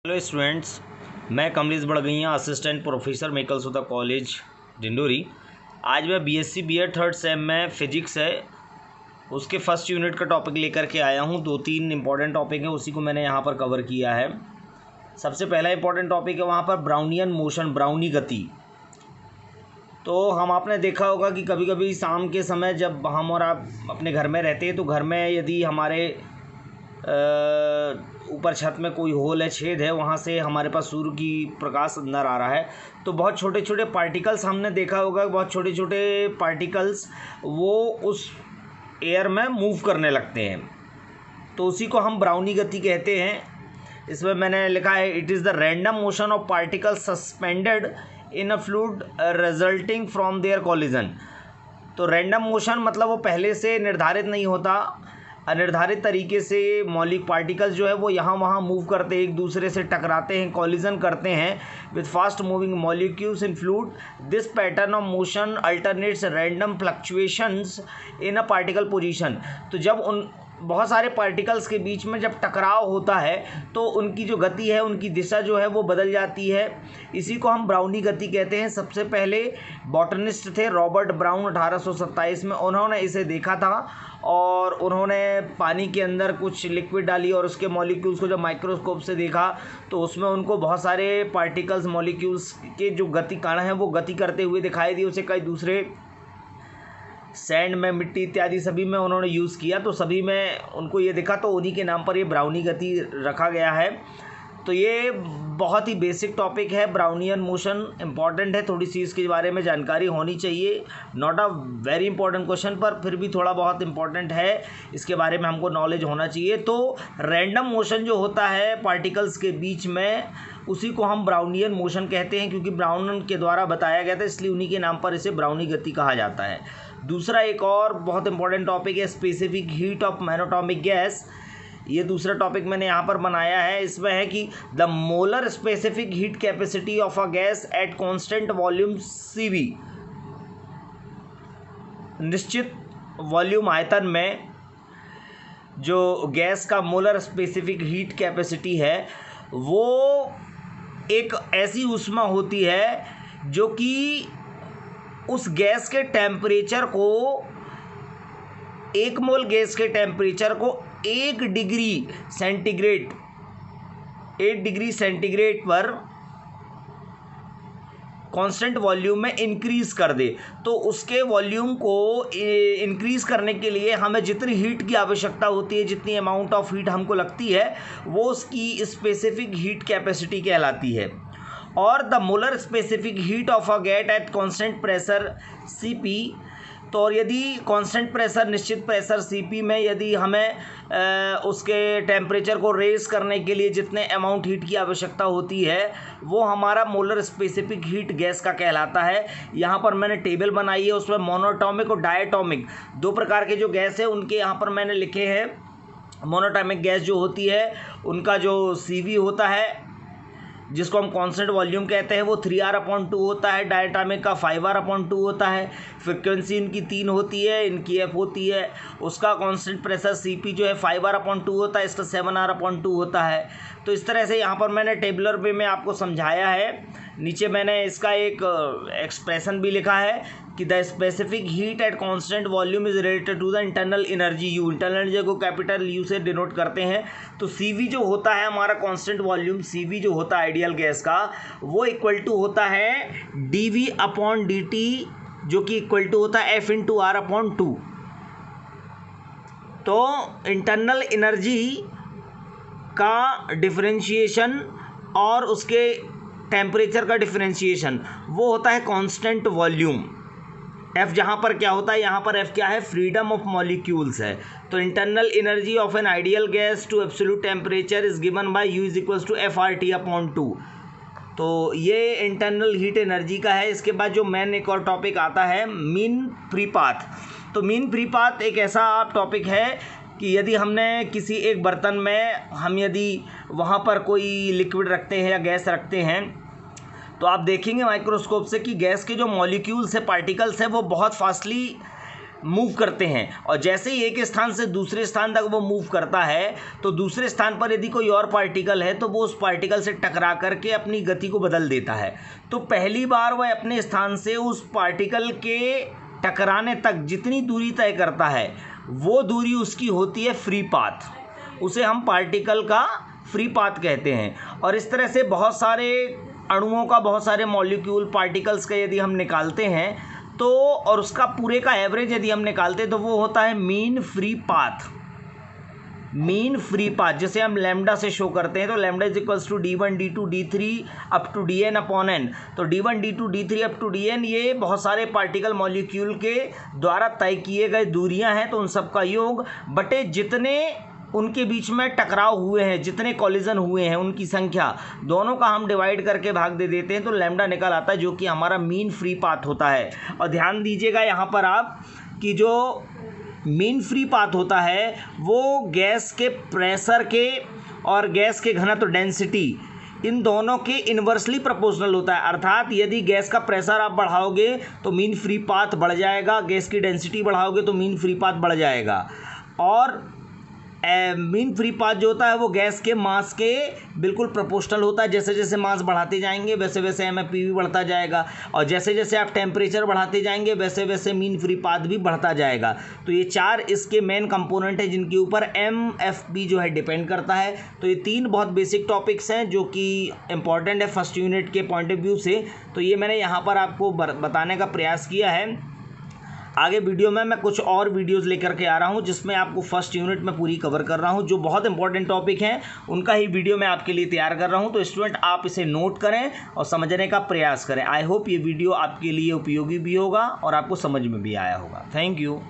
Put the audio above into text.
Hello students, मैं Kamlesh Badgaiya, assistant professor मेकल सोता college Dindori. आज मैं बीएससी बीएड थर्ड सेम में फिजिक्स है उसके फर्स्ट यूनिट का टॉपिक लेकर के आया हूँ। 2-3 इंपॉर्टेंट टॉपिक है, उसी को मैंने यहाँ पर कवर किया है। सबसे पहला इंपॉर्टेंट टॉपिक है वहाँ पर ब्राउनियन मोशन, ब्राउनी गति। तो आपने देखा होगा कि कभी कभी शाम के समय जब हम और आप अपने घर में रहते हैं तो घर में यदि हमारे ऊपर छत में कोई होल है, छेद है, वहाँ से हमारे पास सूर्य की प्रकाश अंदर आ रहा है तो बहुत छोटे छोटे पार्टिकल्स हमने देखा होगा, बहुत छोटे छोटे पार्टिकल्स वो उस एयर में मूव करने लगते हैं। तो उसी को हम ब्राउनी गति कहते हैं। इसमें मैंने लिखा है it is the random motion of particles suspended in a fluid resulting from their collision. तो रैंडम मोशन मतलब वो पहले से निर्धारित नहीं होता, अनिर्धारित तरीके से मौलिक पार्टिकल्स जो है वो यहाँ वहाँ मूव करते हैं, एक दूसरे से टकराते हैं, कॉलिजन करते हैं with fast moving molecules in fluid. This pattern of motion alternates random fluctuations in a particle position. तो जब उन बहुत सारे पार्टिकल्स के बीच में जब टकराव होता है तो उनकी जो गति है, उनकी दिशा जो है वो बदल जाती है। इसी को हम ब्राउनी गति कहते हैं। सबसे पहले बॉटनिस्ट थे रॉबर्ट ब्राउन, 1827 में उन्होंने इसे देखा था और उन्होंने पानी के अंदर कुछ लिक्विड डाली और उसके मॉलिक्यूल्स को जब माइक्रोस्कोप से देखा तो उसमें उनको बहुत सारे पार्टिकल्स, मॉलिक्यूल्स के जो गति कण हैं वो गति करते हुए दिखाई दिए। उसे कई दूसरे सैंड में, मिट्टी इत्यादि सभी में उन्होंने यूज़ किया तो सभी में उनको ये दिखा, तो उन्हीं के नाम पर ये ब्राउनी गति रखा गया है। तो ये बहुत ही बेसिक टॉपिक है, ब्राउनियन मोशन इंपॉर्टेंट है, थोड़ी सी इसके बारे में जानकारी होनी चाहिए। Not a very important question पर फिर भी थोड़ा बहुत इंपॉर्टेंट है, इसके बारे में हमको नॉलेज होना चाहिए। तो रैंडम मोशन जो होता है पार्टिकल्स के बीच में उसी को हम ब्राउनियन मोशन कहते हैं, क्योंकि ब्राउन के द्वारा बताया गया था इसलिए उन्हीं के नाम पर इसे ब्राउनी गति कहा जाता है। दूसरा एक और बहुत इंपॉर्टेंट टॉपिक है specific heat of monoatomic gas. ये दूसरा टॉपिक मैंने यहाँ पर बनाया है। इसमें है कि the molar specific heat capacity of a gas at constant volume CV। निश्चित वॉल्यूम आयतन में जो गैस का मोलर स्पेसिफिक हीट कैपेसिटी है वो एक ऐसी ऊष्मा होती है जो कि उस गैस के टेम्परेचर को, 1 मोल गैस के टेम्परेचर को 1 डिग्री सेंटीग्रेड पर कांस्टेंट वॉल्यूम में इंक्रीज़ कर दे। तो उसके वॉल्यूम को इंक्रीज़ करने के लिए हमें जितनी हीट की आवश्यकता होती है, जितनी अमाउंट ऑफ हीट हमको लगती है, वो उसकी स्पेसिफिक हीट कैपेसिटी कहलाती है। और the molar specific heat of a gas at constant pressure CP। तो और यदि कांस्टेंट प्रेशर, निश्चित प्रेशर CP में यदि हमें उसके टेम्परेचर को रेज करने के लिए जितने अमाउंट हीट की आवश्यकता होती है वो हमारा मोलर स्पेसिफिक हीट गैस का कहलाता है। यहाँ पर मैंने टेबल बनाई है, उसमें मोनोटॉमिक और डायटॉमिक 2 प्रकार के जो गैस है उनके यहाँ पर मैंने लिखे हैं। मोनोटॉमिक गैस जो होती है उनका जो CV होता है, जिसको हम कांस्टेंट वॉल्यूम कहते हैं, वो 3R/2 होता है। डायटॉमिक का 5R/2 होता है। फ्रिक्वेंसी इनकी 3 होती है, इनकी F होती है। उसका कांस्टेंट प्रेशर CP जो है 5R/2 होता है, इसका 7R/2 होता है। तो इस तरह से यहाँ पर मैंने टेबलर वे में आपको समझाया है। नीचे मैंने इसका एक एक्सप्रेशन भी लिखा है कि the specific heat at constant volume is related to the internal energy U। Internal energy को कैपिटल U से डिनोट करते हैं। तो CV जो होता है हमारा कांस्टेंट वॉल्यूम, CV जो होता है आइडियल गैस का, वो इक्वल टू होता है dV/dt, जो कि इक्वल टू होता है F/R/2। तो इंटरनल एनर्जी का डिफरेंशिएशन और उसके टेम्परेचर का डिफरेंशिएशन वो होता है कांस्टेंट वॉल्यूम। F जहाँ पर क्या होता है, यहाँ पर F क्या है, फ्रीडम ऑफ मॉलिक्यूल्स है। तो internal energy of an ideal gas to absolute temperature is given by U = FRT/2। तो ये इंटरनल हीट एनर्जी का है। इसके बाद जो मेन एक और टॉपिक आता है मीन फ्री पाथ। तो मीन फ्री पाथ एक ऐसा टॉपिक है कि यदि हमने किसी एक बर्तन में हम यदि वहाँ पर कोई लिक्विड रखते हैं या गैस रखते हैं तो आप देखेंगे माइक्रोस्कोप से कि गैस के जो मॉलिक्यूल्स है, पार्टिकल्स हैं, वो बहुत फास्टली मूव करते हैं, और जैसे ही एक स्थान से दूसरे स्थान तक वो मूव करता है तो दूसरे स्थान पर यदि कोई और पार्टिकल है तो वो उस पार्टिकल से टकरा करके अपनी गति को बदल देता है। तो पहली बार वह अपने स्थान से उस पार्टिकल के टकराने तक जितनी दूरी तय करता है वो दूरी उसकी होती है फ्री पाथ, उसे हम पार्टिकल का फ्री पाथ कहते हैं। और इस तरह से बहुत सारे अणुओं का, बहुत सारे मॉलिक्यूल पार्टिकल्स का यदि हम निकालते हैं तो, और उसका पूरे का एवरेज यदि हम निकालते हैं तो वो होता है mean free path. Mean free path जिसे हम लैम्डा से शो करते हैं, तो lambda is equals to d1 d2 d3 up to dn upon n। तो d1 d2 d3 up to dn ये बहुत सारे पार्टिकल मॉलिक्यूल के द्वारा तय किए गए दूरियां हैं, तो उन सब का योग बटे जितने उनके बीच में टकराव हुए हैं, जितने कॉलिजन हुए हैं उनकी संख्या, दोनों का हम डिवाइड करके भाग दे देते हैं तो लैम्डा निकल आता है, जो कि हमारा मीन फ्री पाथ होता है। और ध्यान दीजिएगा यहाँ पर आप कि जो मीन फ्री पाथ होता है वो गैस के प्रेशर के और गैस के घनत्व डेंसिटी इन दोनों के इन्वर्सली प्रोपोर्शनल होता है। अर्थात यदि गैस का प्रेशर आप बढ़ाओगे तो मीन फ्री पाथ बढ़ जाएगा, गैस की डेंसिटी बढ़ाओगे तो मीन फ्री पाथ बढ़ जाएगा। और मीन फ्री पाथ जो होता है वो गैस के मास के बिल्कुल प्रोपोर्शनल होता है। जैसे जैसे मास बढ़ाते जाएंगे वैसे वैसे MFP भी बढ़ता जाएगा, और जैसे जैसे आप टेम्परेचर बढ़ाते जाएंगे वैसे वैसे मीन फ्री पाथ भी बढ़ता जाएगा। तो ये 4 इसके मेन कंपोनेंट हैं जिनके ऊपर MFP जो है डिपेंड करता है। तो ये 3 बहुत बेसिक टॉपिक्स हैं जो कि इम्पॉर्टेंट है फर्स्ट यूनिट के पॉइंट ऑफ व्यू से। तो ये मैंने यहाँ पर आपको बताने का प्रयास किया है। आगे वीडियो में मैं कुछ और वीडियोस लेकर के आ रहा हूं जिसमें आपको फर्स्ट यूनिट में पूरी कवर कर रहा हूं, जो बहुत इंपॉर्टेंट टॉपिक हैं उनका ही वीडियो मैं आपके लिए तैयार कर रहा हूं। तो स्टूडेंट आप इसे नोट करें और समझने का प्रयास करें। आई होप ये वीडियो आपके लिए उपयोगी भी होगा और आपको समझ में भी आया होगा। Thank you.